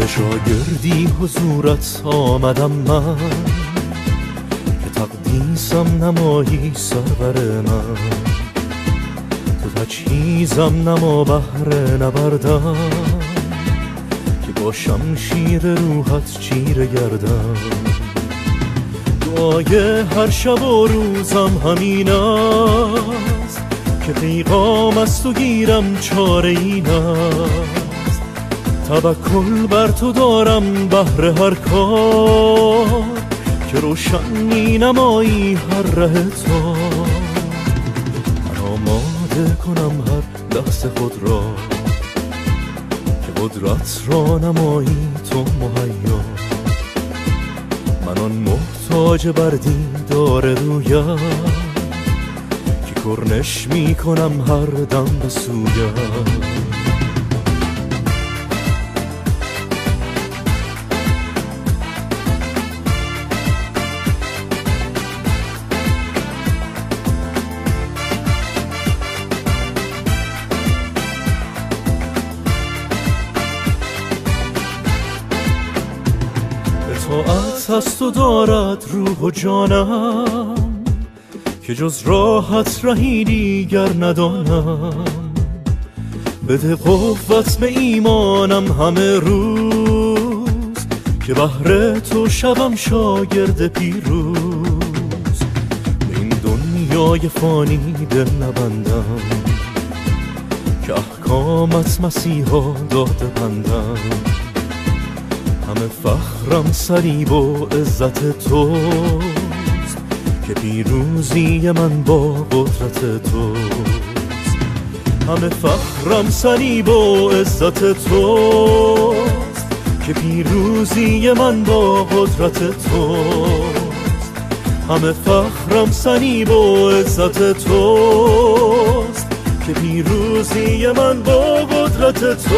شاگردی حضورت آمدم من، که تقدیسم نمایی سرور من. تو تجهیزم نما بهر نبردم، که با شمشیر روحت چیره گردم. دعای هر شب و روزم همین است، که پیغام از تو گیرم چاره این است. توکل بر تو دارم بهر هر کار، که روشن می نمایی هر ره تا. من آماده کنم هر لحظه خود را، که قدرت را نمایی تو مهیا. من آن محتاج بر دیدار رویم، که کرنش می کنم هر دم به سویم. اطاعت از تو دارد روح و جانم، که جز راحت رهی دیگر ندانم. بده قوت به ایمانم همه روز، که بهر تو شوم شاگرد پیروز. به این دنیای فانی دل نبندم، که احکامت مسیحا داده بندم. همه فخرم صلیب و عزت توست، که پیروزی من با قدرت توست. همه فخرم صلیب و عزت توست، که پیروزی من با قدرت توست. همه فخرم صلیب و عزت توست، که پیروزی من با قدرت توست.